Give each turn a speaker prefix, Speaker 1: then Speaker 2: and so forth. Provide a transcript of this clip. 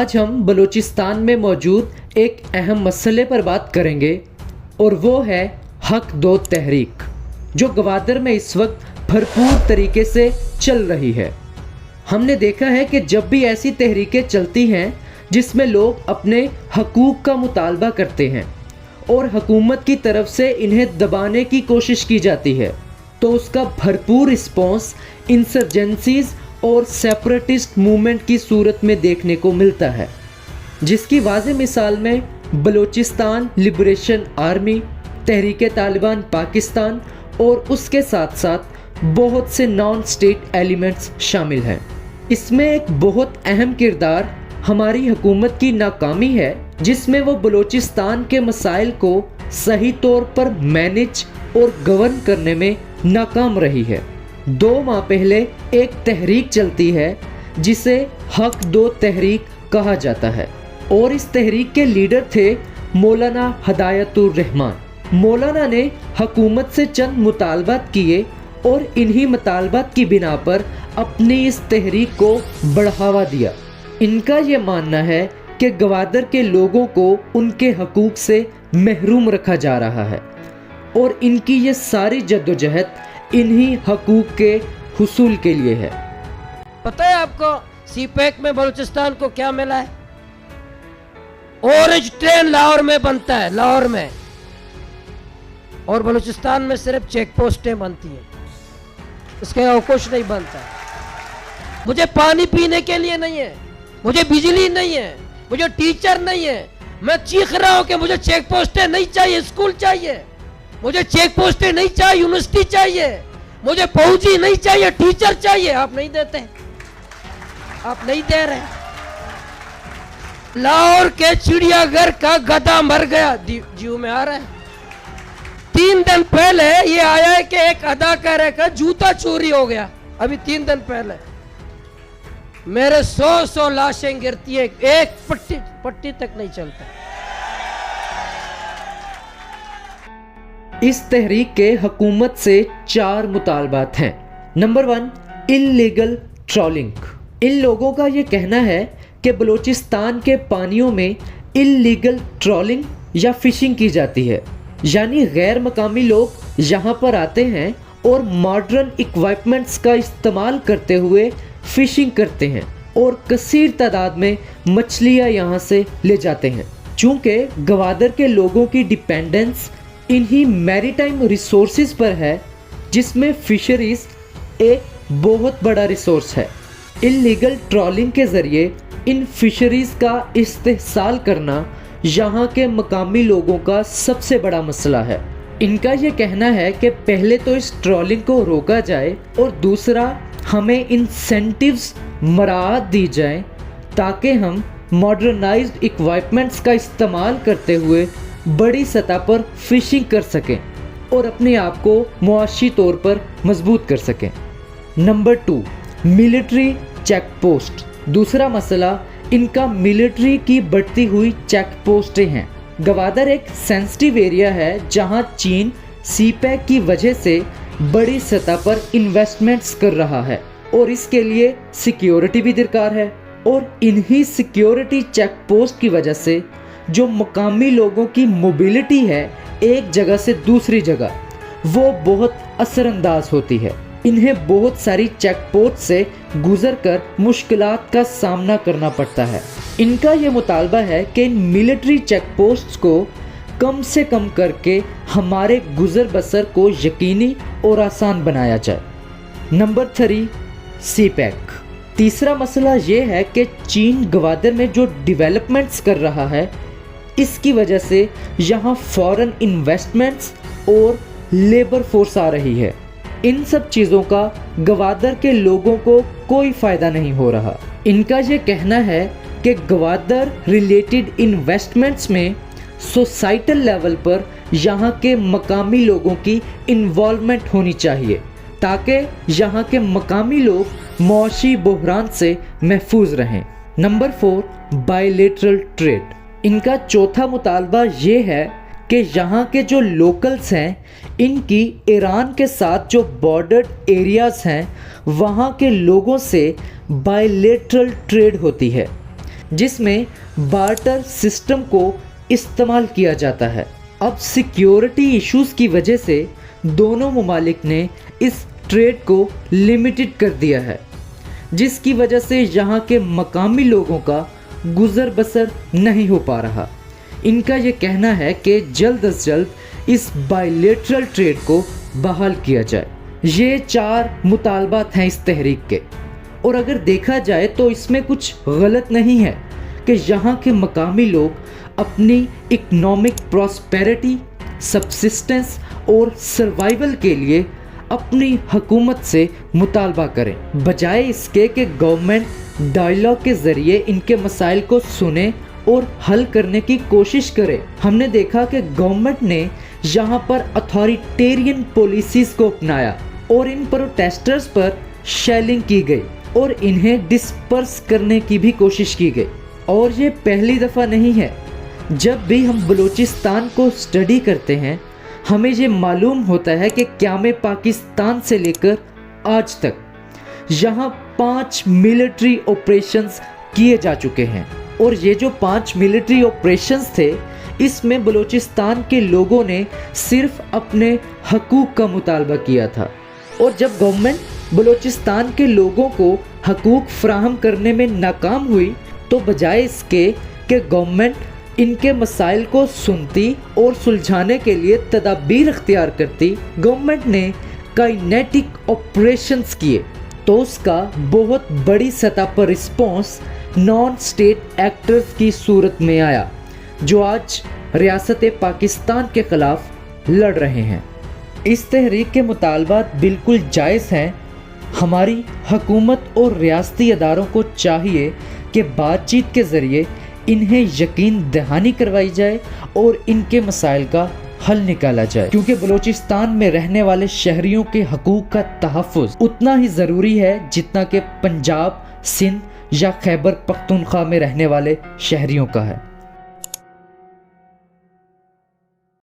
Speaker 1: آج ہم بلوچستان میں موجود ایک اہم مسئلے پر بات کریں گے اور وہ ہے حق دو تحریک، جو گوادر میں اس وقت بھرپور طریقے سے چل رہی ہے۔ ہم نے دیکھا ہے کہ جب بھی ایسی تحریکیں چلتی ہیں جس میں لوگ اپنے حقوق کا مطالبہ کرتے ہیں اور حکومت کی طرف سے انہیں دبانے کی کوشش کی جاتی ہے، تو اس کا بھرپور رسپانس انسرجنسیز اور سیپریٹسٹ موومنٹ کی صورت میں دیکھنے کو ملتا ہے، جس کی واضح مثال میں بلوچستان لبریشن آرمی، تحریک طالبان پاکستان اور اس کے ساتھ ساتھ بہت سے نان اسٹیٹ ایلیمنٹس شامل ہیں۔ اس میں ایک بہت اہم کردار ہماری حکومت کی ناکامی ہے، جس میں وہ بلوچستان کے مسائل کو صحیح طور پر مینج اور گورن کرنے میں ناکام رہی ہے۔ 2 ماہ پہلے ایک تحریک چلتی ہے جسے حق دو تحریک کہا جاتا ہے، اور اس تحریک کے لیڈر تھے مولانا ہدایت الرحمان۔ مولانا نے حکومت سے چند مطالبات کیے اور انہی مطالبات کی بنا پر اپنی اس تحریک کو بڑھاوا دیا۔ ان کا یہ ماننا ہے کہ گوادر کے لوگوں کو ان کے حقوق سے محروم رکھا جا رہا ہے، اور ان کی یہ ساری جدوجہد انہی حقوق کے حصول کے لیے ہے۔
Speaker 2: پتہ ہے آپ کو سی پیک میں بلوچستان کو کیا ملا ہے؟ اورنج ٹرین لاہور میں بنتا ہے، لاہور میں، اور بلوچستان میں صرف چیک پوسٹیں بنتی ہیں، اس کے علاوہ کچھ نہیں بنتا۔ مجھے پانی پینے کے لیے نہیں ہے، مجھے بجلی نہیں ہے، مجھے ٹیچر نہیں ہے، میں چیخ رہا ہوں کہ مجھے چیک پوسٹیں نہیں چاہیے، اسکول چاہیے، مجھے چیک پوسٹیں نہیں چاہیے، یونیورسٹی چاہیے، مجھے فوجی نہیں چاہیے، ٹیچر چاہیے۔ آپ نہیں دیتے، آپ نہیں دے رہے۔ لاہور کے چڑیا گھر کا گدھا مر گیا، جیو میں آ رہا ہے۔ 3 دن پہلے یہ آیا ہے کہ ایک اداکارہ کا جوتا چوری ہو گیا، ابھی 3 دن پہلے۔ میرے 100 لاشیں گرتی ہیں، ایک پٹی تک نہیں چلتا۔
Speaker 1: اس تحریک کے حکومت سے 4 مطالبات ہیں۔ Number 1، illegal trolling. ان لوگوں کا یہ کہنا ہے کہ بلوچستان کے پانیوں میں انلیگل ٹرولنگ یا فشنگ کی جاتی ہے، یعنی غیر مقامی لوگ یہاں پر آتے ہیں اور ماڈرن اکوائپمنٹس کا استعمال کرتے ہوئے فشنگ کرتے ہیں اور کثیر تعداد میں مچھلیاں یہاں سے لے جاتے ہیں۔ چونکہ گوادر کے لوگوں کی ڈیپینڈنس انہی میری ٹائم ریسورسز پر ہے، جس میں فشریز ایک بہت بڑا ریسورس ہے۔ انلیگل ٹرولنگ کے ذریعے ان فشریز کا استحصال کرنا یہاں کے مقامی لوگوں کا سب سے بڑا مسئلہ ہے۔ ان کا یہ کہنا ہے کہ پہلے تو اس ٹرولنگ کو روکا جائے، اور دوسرا ہمیں انسینٹیوز مراعات دی جائیں تاکہ ہم ماڈرنائزڈ اکوائپمنٹس کا استعمال کرتے ہوئے بڑی سطح پر فشنگ کر سکیں اور اپنے آپ کو معاشی طور پر مضبوط کر سکیں۔ Number 2، military check post. دوسرا مسئلہ ان کا ملٹری کی بڑھتی ہوئی چیک پوسٹیں ہیں۔ گوادر ایک سینسٹیو ایریا ہے جہاں چین سی پیک کی وجہ سے بڑی سطح پر انویسٹمنٹس کر رہا ہے، اور اس کے لیے سیکیورٹی بھی درکار ہے، اور انہی سیکیورٹی چیک پوسٹ کی وجہ سے جو مقامی لوگوں کی موبیلٹی ہے ایک جگہ سے دوسری جگہ، وہ بہت اثر انداز ہوتی ہے۔ انہیں بہت ساری چیک پوسٹ سے گزر کر مشکلات کا سامنا کرنا پڑتا ہے۔ ان کا یہ مطالبہ ہے کہ ان ملٹری چیک پوسٹس کو کم سے کم کر کے ہمارے گزر بسر کو یقینی اور آسان بنایا جائے۔ نمبر 3، سی پیک۔ تیسرا مسئلہ یہ ہے کہ چین گوادر میں جو ڈیولپمنٹس کر رہا ہے، اس کی وجہ سے یہاں فورن انویسٹمنٹس اور لیبر فورس آ رہی ہے۔ ان سب چیزوں کا گوادر کے لوگوں کو کوئی فائدہ نہیں ہو رہا۔ ان کا یہ کہنا ہے کہ گوادر ریلیٹڈ انویسٹمنٹس میں سوسائٹل لیول پر یہاں کے مقامی لوگوں کی انوالومنٹ ہونی چاہیے تاکہ یہاں کے مقامی لوگ معاشی بحران سے محفوظ رہیں۔ Number 4، bilateral trade. ان کا چوتھا مطالبہ یہ ہے کہ یہاں کے جو لوکلز ہیں، ان کی ایران کے ساتھ جو بارڈرڈ ایریاز ہیں، وہاں کے لوگوں سے بائیلیٹرل ٹریڈ ہوتی ہے، جس میں بارٹر سسٹم کو استعمال کیا جاتا ہے۔ اب سیکیورٹی ایشوز کی وجہ سے دونوں ممالک نے اس ٹریڈ کو لمیٹڈ کر دیا ہے، جس کی وجہ سے یہاں کے مقامی لوگوں کا گزر بسر نہیں ہو پا رہا۔ ان کا یہ کہنا ہے کہ جلد از جلد اس بائیلیٹرل ٹریڈ کو بحال کیا جائے۔ یہ 4 مطالبات ہیں اس تحریک کے، اور اگر دیکھا جائے تو اس میں کچھ غلط نہیں ہے کہ یہاں کے مقامی لوگ اپنی اکنامک پراسپیرٹی، سبسسٹنس اور سروائیول کے لیے اپنی حکومت سے مطالبہ کریں، بجائے اس کے کہ گورنمنٹ ڈائیلاگ کے ذریعے ان کے مسائل کو سنے اور حل کرنے کی کوشش کرے۔ ہم نے دیکھا کہ گورنمنٹ نے یہاں پر اتھارٹیرین پالیسیز کو اپنایا اور ان پروٹیسٹرز پر شیلنگ کی گئی اور انہیں ڈسپرس کرنے کی بھی کوشش کی گئی۔ اور یہ پہلی دفعہ نہیں ہے۔ جب بھی ہم بلوچستان کو اسٹڈی کرتے ہیں ہمیں یہ معلوم ہوتا ہے کہ قیام پاکستان سے لے کر آج تک یہاں 5 ملٹری آپریشنز کیے جا چکے ہیں، اور یہ جو 5 ملٹری آپریشنز تھے اس میں بلوچستان کے لوگوں نے صرف اپنے حقوق کا مطالبہ کیا تھا، اور جب گورنمنٹ بلوچستان کے لوگوں کو حقوق فراہم کرنے میں ناکام ہوئی تو بجائے اس کے کہ گورنمنٹ ان کے مسائل کو سنتی اور سلجھانے کے لیے تدابیر اختیار کرتی، گورنمنٹ نے کائنیٹک آپریشنز کیے، تو اس کا بہت بڑی سطح پر رسپانس نان اسٹیٹ ایکٹرز کی صورت میں آیا جو آج ریاست پاکستان کے خلاف لڑ رہے ہیں۔ اس تحریک کے مطالبات بالکل جائز ہیں۔ ہماری حکومت اور ریاستی اداروں کو چاہیے کہ بات چیت کے ذریعے انہیں یقین دہانی کروائی جائے اور ان کے مسائل کا حل نکالا جائے، کیونکہ بلوچستان میں رہنے والے شہریوں کے حقوق کا تحفظ اتنا ہی ضروری ہے جتنا کہ پنجاب، سندھ یا خیبر پختونخوا میں رہنے والے شہریوں کا ہے۔